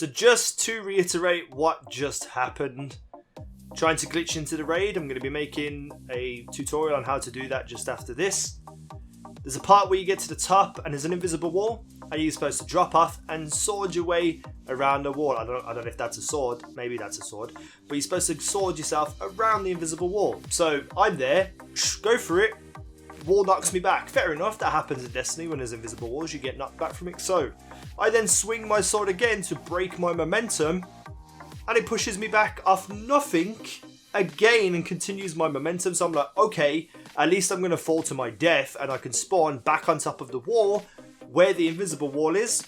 So just to reiterate what just happened, trying to glitch into the raid, I'm going to be making a tutorial on how to do that just after this. There's a part where you get to the top and there's an invisible wall and you're supposed to drop off and sword your way around the wall. I don't know if that's a sword, maybe that's a sword, but you're supposed to sword yourself around the invisible wall. So I'm there, go for it, wall knocks me back. Fair enough, that happens in Destiny when there's invisible walls, you get knocked back from it. So I then swing my sword again to break my momentum and it pushes me back off nothing again and continues my momentum. So I'm like, okay, at least I'm going to fall to my death and I can spawn back on top of the wall where the invisible wall is.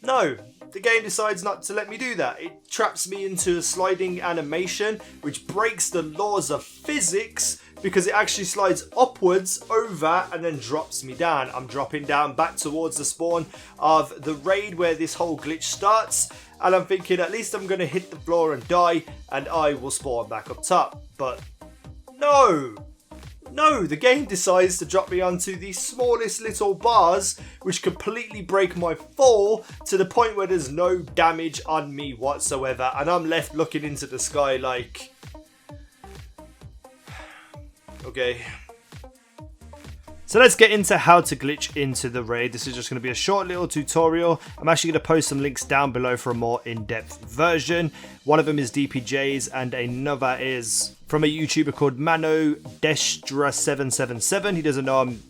No, the game decides not to let me do that. It traps me into a sliding animation which breaks the laws of physics because it actually slides upwards over and then drops me down. I'm dropping down back towards the spawn of the raid where this whole glitch starts, and I'm thinking at least I'm going to hit the floor and die and I will spawn back up top. But no, the game decides to drop me onto the smallest little bars which completely break my fall to the point where there's no damage on me whatsoever, and I'm left looking into the sky like, okay. So let's get into how to glitch into the raid. This is just going to be a short little tutorial. I'm actually going to post some links down below for a more in-depth version. One of them is DPJ's and another is from a YouTuber called Destra777. He doesn't know I'm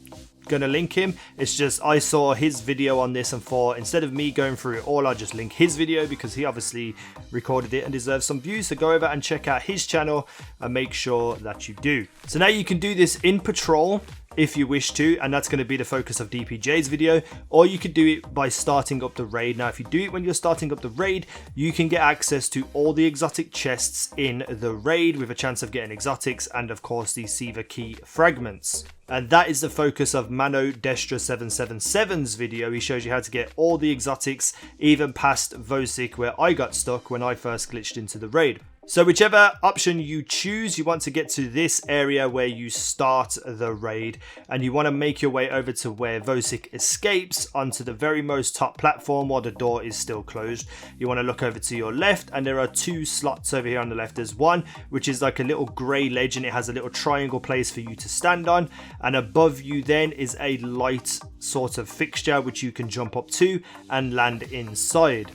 going to link him. It's just I saw his video on this and thought instead of me going through it all, I'll just link his video because he obviously recorded it and deserves some views. So go over and check out his channel and make sure that you do. So now you can do this in patrol if you wish to, and that's going to be the focus of DPJ's video, or you could do it by starting up the raid. Now if you do it when you're starting up the raid, you can get access to all the exotic chests in the raid with a chance of getting exotics and of course the Siva key fragments. And that is the focus of Destra777's video. He shows you how to get all the exotics even past Vosik where I got stuck when I first glitched into the raid. So whichever option you choose, you want to get to this area where you start the raid and you want to make your way over to where Vosik escapes onto the very most top platform while the door is still closed. You want to look over to your left and there are two slots over here on the left. There's one which is like a little grey ledge and it has a little triangle place for you to stand on, and above you then is a light sort of fixture which you can jump up to and land inside.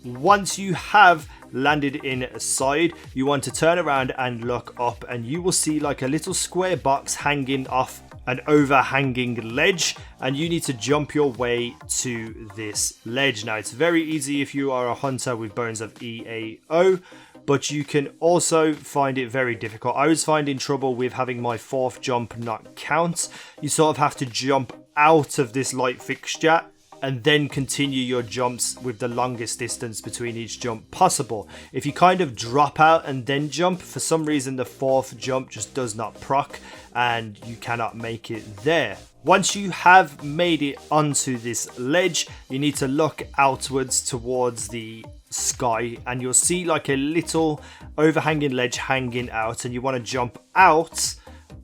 Once you have landed inside, you want to turn around and look up and you will see like a little square box hanging off an overhanging ledge, and you need to jump your way to this ledge. Now it's very easy if you are a hunter with bones of EAO, but you can also find it very difficult. I was finding trouble with having my fourth jump not count. You sort of have to jump out of this light fixture and then continue your jumps with the longest distance between each jump possible. If you kind of drop out and then jump, for some reason the fourth jump just does not proc and you cannot make it there. Once you have made it onto this ledge, you need to look outwards towards the sky and you'll see like a little overhanging ledge hanging out, and you want to jump out,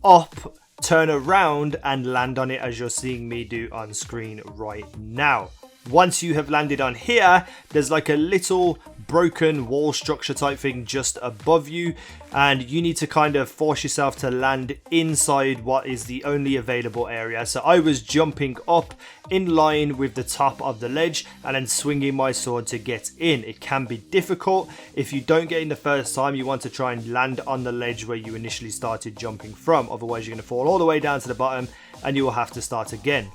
up, turn around and land on it as you're seeing me do on screen right now. Once you have landed on here, there's like a little broken wall structure type thing just above you, and you need to kind of force yourself to land inside what is the only available area. So I was jumping up in line with the top of the ledge and then swinging my sword to get in. It can be difficult. If you don't get in the first time, you want to try and land on the ledge where you initially started jumping from, otherwise you're going to fall all the way down to the bottom and you will have to start again.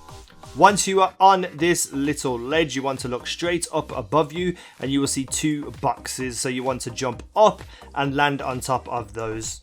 Once you are on this little ledge, you want to look straight up above you and you will see two boxes. So you want to jump up and land on top of those.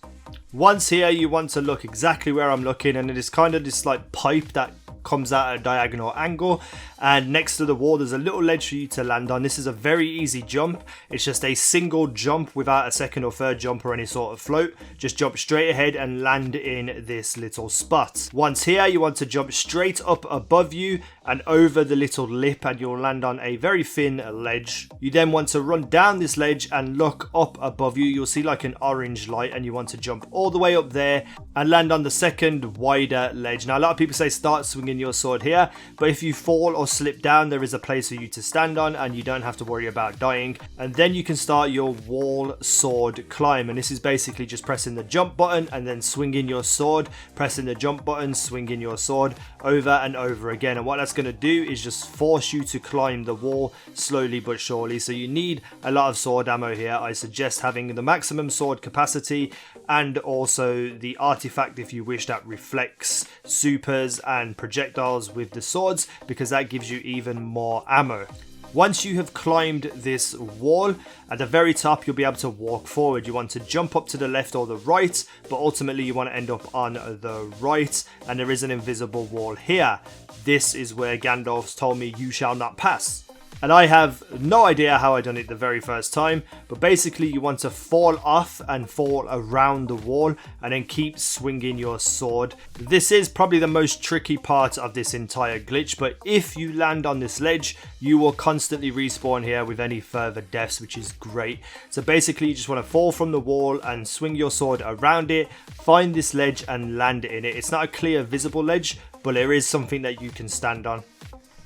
Once here, you want to look exactly where I'm looking, and it is kind of this like pipe that comes out at a diagonal angle, and next to the wall there's a little ledge for you to land on. This is a very easy jump. It's just a single jump without a second or third jump or any sort of float. Just jump straight ahead and land in this little spot. Once here, you want to jump straight up above you and over the little lip, and you'll land on a very thin ledge. You then want to run down this ledge and look up above you. You'll see like an orange light, and you want to jump all the way up there and land on the second wider ledge. Now a lot of people say start swinging swinging your sword here. But if you fall or slip down, there is a place for you to stand on and you don't have to worry about dying. And then you can start your wall sword climb, and this is basically just pressing the jump button and then swinging your sword, pressing the jump button, swinging your sword over and over again. And what that's going to do is just force you to climb the wall slowly but surely. So you need a lot of sword ammo here. I suggest having the maximum sword capacity and also the artifact, if you wish, that reflects supers and projectiles with the swords, because that gives you even more ammo. Once you have climbed this wall, at the very top you'll be able to walk forward. You want to jump up to the left or the right, but ultimately you want to end up on the right, and there is an invisible wall here. This is where Gandalf told me, "You shall not pass." And I have no idea how I done it the very first time, but basically you want to fall off and fall around the wall and then keep swinging your sword. This is probably the most tricky part of this entire glitch, but if you land on this ledge, you will constantly respawn here with any further deaths, which is great. So basically you just want to fall from the wall and swing your sword around it, find this ledge and land in it. It's not a clear visible ledge, but there is something that you can stand on.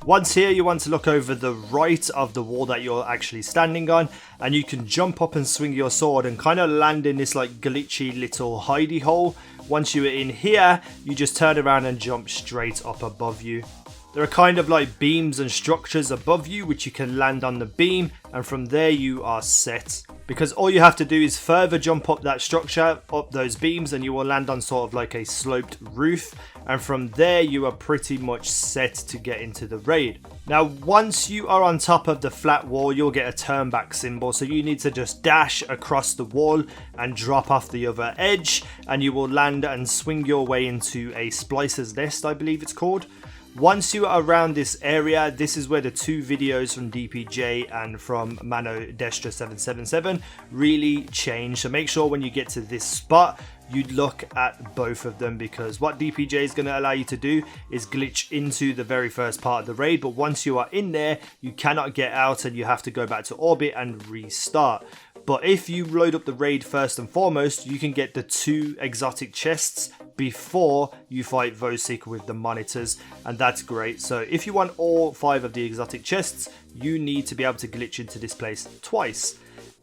Once here, you want to look over the right of the wall that you're actually standing on, and you can jump up and swing your sword and kind of land in this like glitchy little hidey hole. Once you are in here, you just turn around and jump straight up above you. There are kind of like beams and structures above you which you can land on the beam, and from there you are set. Because all you have to do is further jump up that structure, up those beams, and you will land on sort of like a sloped roof, and from there you are pretty much set to get into the raid. Now once you are on top of the flat wall, you'll get a turn back symbol, so you need to just dash across the wall and drop off the other edge, and you will land and swing your way into a splicer's nest, I believe it's called. Once you are around this area, this is where the two videos from DPJ and from Mano Destra 777 really change. So make sure when you get to this spot, you look at both of them, because what DPJ is going to allow you to do is glitch into the very first part of the raid, but once you are in there, you cannot get out and you have to go back to orbit and restart. But if you load up the raid first and foremost, you can get the 2 exotic chests before you fight Vosik with the monitors, and that's great. So if you want all 5 of the exotic chests, you need to be able to glitch into this place twice.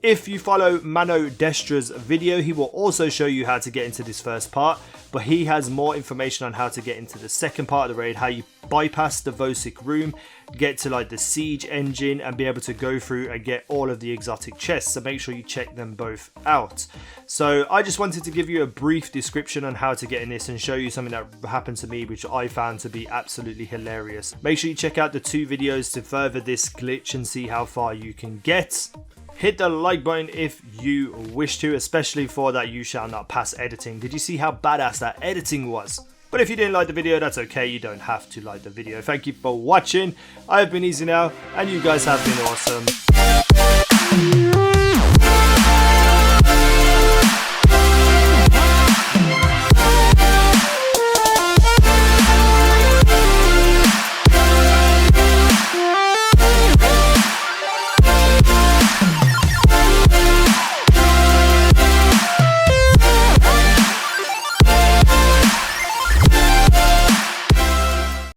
If you follow Mano Destra's video, he will also show you how to get into this first part, but he has more information on how to get into the second part of the raid, how you bypass the Vosik room, get to like the siege engine and be able to go through and get all of the exotic chests. So make sure you check them both out. So I just wanted to give you a brief description on how to get in this and show you something that happened to me, which I found to be absolutely hilarious. Make sure you check out the 2 videos to further this glitch and see how far you can get. Hit the like button if you wish to, especially for that "You Shall Not Pass" editing. Did you see how badass that editing was? But if you didn't like the video, that's okay. You don't have to like the video. Thank you for watching. I have been easynow, and you guys have been awesome.